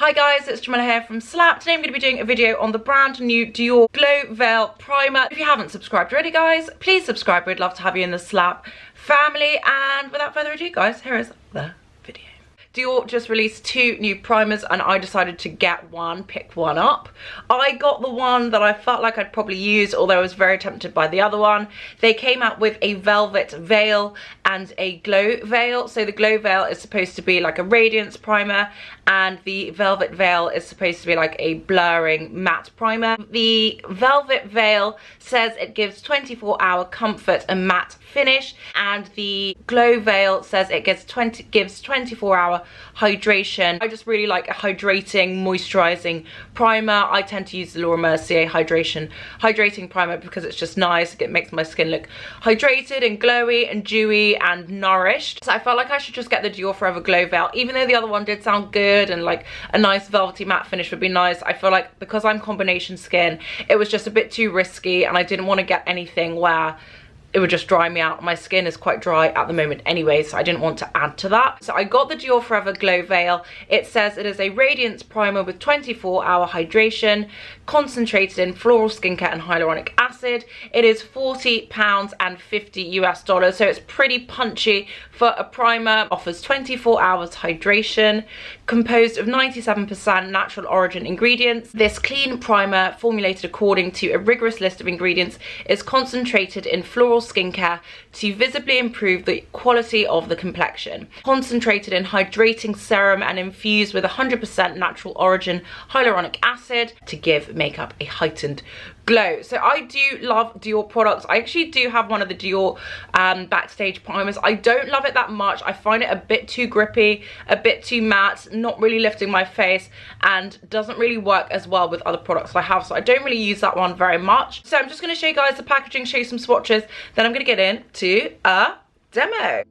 Hi guys, it's Jamila here from Slapp. Today I'm going to be doing a video on the brand new Dior Glow Veil Primer. If you haven't subscribed already guys, please subscribe. We'd love to have you in the Slapp family. And without further ado guys, here is the video. Dior just released 2 new primers and I decided to get one, pick one up. I got the one that I felt like I'd probably use, although I was very tempted by the other one. They came out with a velvet veil and a glow veil. So the glow veil is supposed to be like a radiance primer and the velvet veil is supposed to be like a blurring matte primer. The velvet veil says it gives 24-hour comfort and matte finish, and the glow veil says it gives 24-hour hydration. I just really like a hydrating, moisturizing primer. I tend to use the Laura Mercier hydrating primer because it's just nice. It makes my skin look hydrated and glowy and dewy and nourished. So I felt like I should just get the Dior Forever Glow Veil, even though the other one did sound good and like a nice velvety matte finish would be nice. I feel like because I'm combination skin, it was just a bit too risky and I didn't want to get anything where it would just dry me out. My skin is quite dry at the moment anyway, so I didn't want to add to that. So I got the Dior Forever Glow Veil. It says it is a radiance primer with 24-hour hydration, concentrated in floral skincare and hyaluronic acid. It is £40 and $50 US, so it's pretty punchy for a primer. Offers 24 hours hydration, composed of 97% natural origin ingredients. This clean primer, formulated according to a rigorous list of ingredients, is concentrated in floral skincare to visibly improve the quality of the complexion. Concentrated in hydrating serum and infused with 100% natural origin hyaluronic acid to give makeup a heightened glow. So I do love Dior products. I actually do have one of the Dior Backstage primers. I don't love it that much. I find it a bit too grippy, a bit too matte, not really lifting my face, and doesn't really work as well with other products I have. So I don't really use that one very much. So I'm just going to show you guys the packaging, show you some swatches, then I'm going to get into a demo.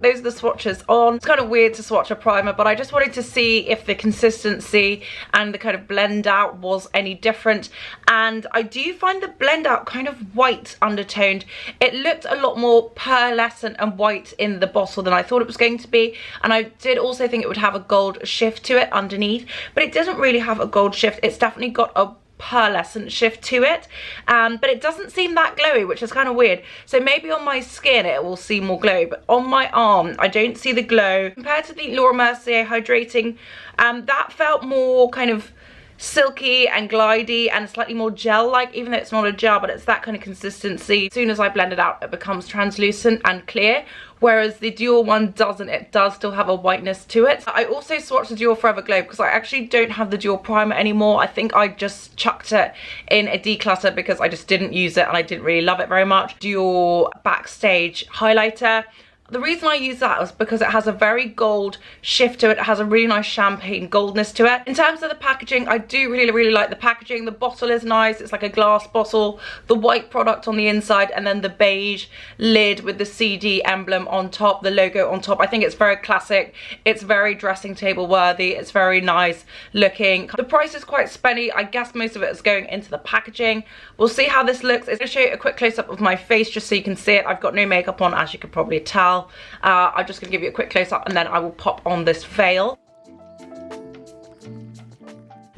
Those are the swatches on. It's kind of weird to swatch a primer, but I just wanted to see if the consistency and the kind of blend out was any different. And I do find the blend out kind of white undertoned. It looked a lot more pearlescent and white in the bottle than I thought it was going to be. And I did also think it would have a gold shift to it underneath, but it doesn't really have a gold shift. It's definitely got a pearlescent shift to it, but it doesn't seem that glowy, which is kind of weird. So maybe on my skin it will seem more glowy, but on my arm I don't see the glow. Compared to the Laura Mercier hydrating, that felt more kind of silky and glidey and slightly more gel-like, even though it's not a gel, but it's that kind of consistency. As soon as I blend it out, it becomes translucent and clear, whereas the Dior one doesn't. It does still have a whiteness to it. I also swatched the Dior Forever Glow because I actually don't have the Dior primer anymore. I think I just chucked it in a declutter because I just didn't use it and I didn't really love it very much. Dior Backstage highlighter. The reason I use that is because it has a very gold shift to it. It has a really nice champagne goldness to it. In terms of the packaging, I do really like the packaging. The bottle is nice. It's like a glass bottle. The white product on the inside, and then the beige lid with the CD emblem on top, the logo on top. I think it's very classic. It's very dressing table worthy. It's very nice looking. The price is quite spenny. I guess most of it is going into the packaging. We'll see how this looks. I'm going to show you a quick close-up of my face just so you can see it. I've got no makeup on, as you could probably tell. I'm just going to give you a quick close-up and then I will pop on this veil.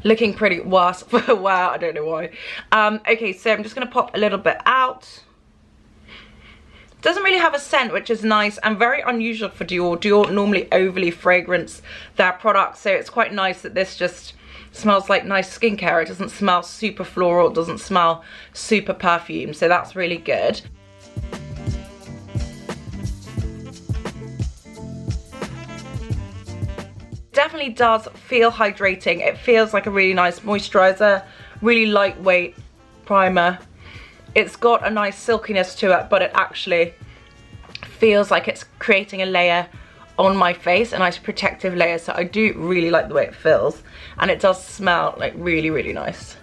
Looking pretty worse for wear, I don't know why. Okay, so I'm just going to pop a little bit out. Doesn't really have a scent, which is nice and very unusual for Dior. Dior normally overly fragrance their products, so it's quite nice that this just smells like nice skincare. It doesn't smell super floral, it doesn't smell super perfume, so that's really good. Definitely does feel hydrating. It feels like a really nice moisturizer, really lightweight primer. It's got a nice silkiness to it, but it actually feels like it's creating a layer on my face, a nice protective layer. So I do really like the way it feels, and it does smell like really nice.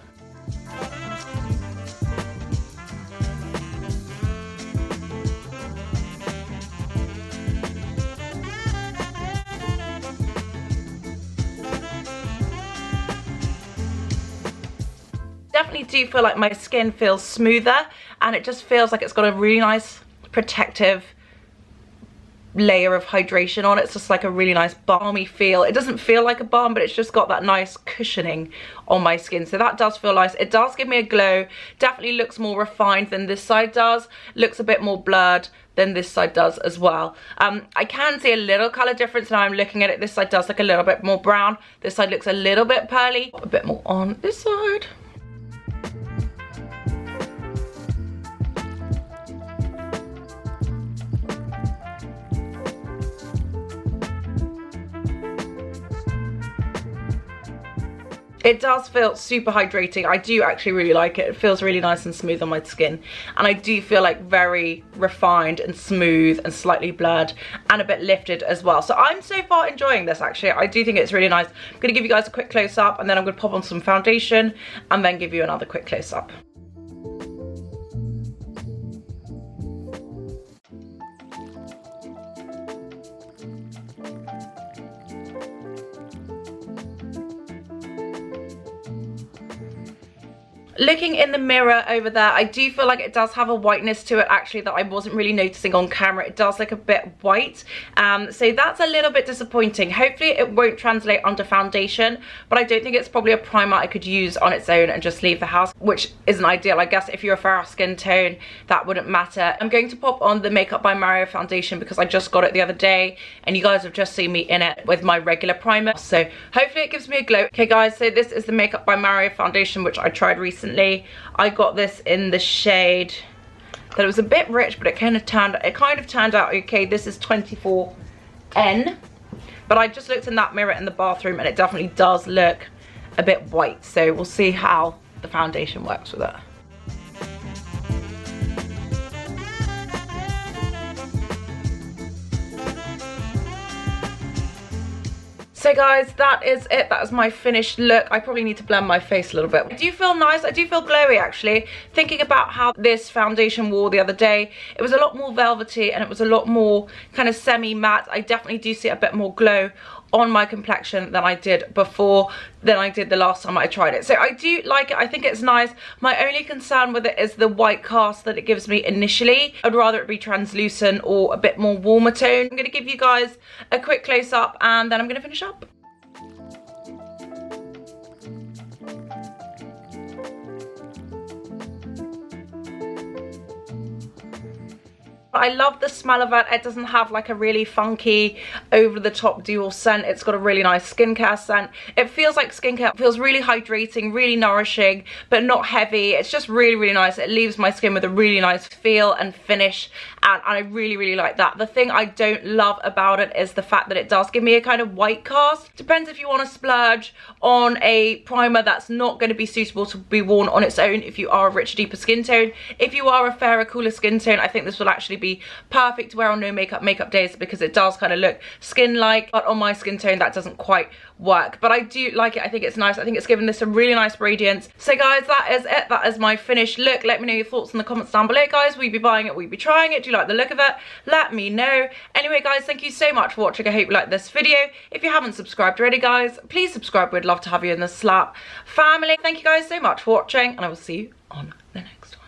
Definitely do feel like my skin feels smoother, and it just feels like it's got a really nice protective layer of hydration on it. It's just like a really nice balmy feel. It doesn't feel like a balm, but it's just got that nice cushioning on my skin, so that does feel nice. It does give me a glow. Definitely looks more refined than this side does. Looks a bit more blurred than this side does as well. I can see a little color difference now I'm looking at it. This side does look a little bit more brown. This side looks a little bit pearly. A bit more on this side. It does feel super hydrating. I do actually really like it. It feels really nice and smooth on my skin. And I do feel like very refined and smooth and slightly blurred and a bit lifted as well. So I'm so far enjoying this actually. I do think it's really nice. I'm going to give you guys a quick close up, and then I'm going to pop on some foundation and then give you another quick close up. Looking in the mirror over there, I do feel like it does have a whiteness to it actually that I wasn't really noticing on camera. It does look a bit white, so that's a little bit disappointing. Hopefully it won't translate under foundation, but I don't think it's probably a primer I could use on its own and just leave the house, which isn't ideal. I guess if you're a fair skin tone, that wouldn't matter. I'm going to pop on the Makeup by Mario foundation because I just got it the other day and you guys have just seen me in it with my regular primer, so hopefully it gives me a glow. Okay guys, so this is the Makeup by Mario foundation, which I tried recently. I got this in the shade that it was a bit rich, but it kind of turned out okay. This is 24N, but I just looked in that mirror in the bathroom and it definitely does look a bit white, so we'll see how the foundation works with it. So guys, that is it. That is my finished look. I probably need to blend my face a little bit. I do feel nice. I do feel glowy actually. Thinking about how this foundation wore the other day, it was a lot more velvety and it was a lot more kind of semi-matte. I definitely do see a bit more glow on my complexion than I did before, than I did the last time I tried it. So I do like it. I think it's nice. My only concern with it is the white cast that it gives me initially. I'd rather it be translucent or a bit more warmer tone. I'm going to give you guys a quick close up and then I'm going to finish up. I love the smell of it. It doesn't have like a really funky over-the-top Dior scent. It's got a really nice skincare scent. It feels like skincare. It feels really hydrating, really nourishing, but not heavy. It's just really nice. It leaves my skin with a really nice feel and finish, and I really like that. The thing I don't love about it is the fact that it does give me a kind of white cast. Depends if you want to splurge on a primer that's not going to be suitable to be worn on its own if you are a richer, deeper skin tone. If you are a fairer, cooler skin tone, I think this will actually be perfect to wear on no makeup days, because it does kind of look skin-like, but on my skin tone that doesn't quite work. But I do like it. I think it's nice. I think it's given this a really nice radiance. So guys, that is it. That is my finished look. Let me know your thoughts in the comments down below, guys. Will you be buying it? Will you be trying it? Do you like the look of it? Let me know. Anyway, guys, thank you so much for watching. I hope you liked this video. If you haven't subscribed already, guys, please subscribe. We'd love to have you in the Slapp family. Thank you guys so much for watching, and I will see you on the next one.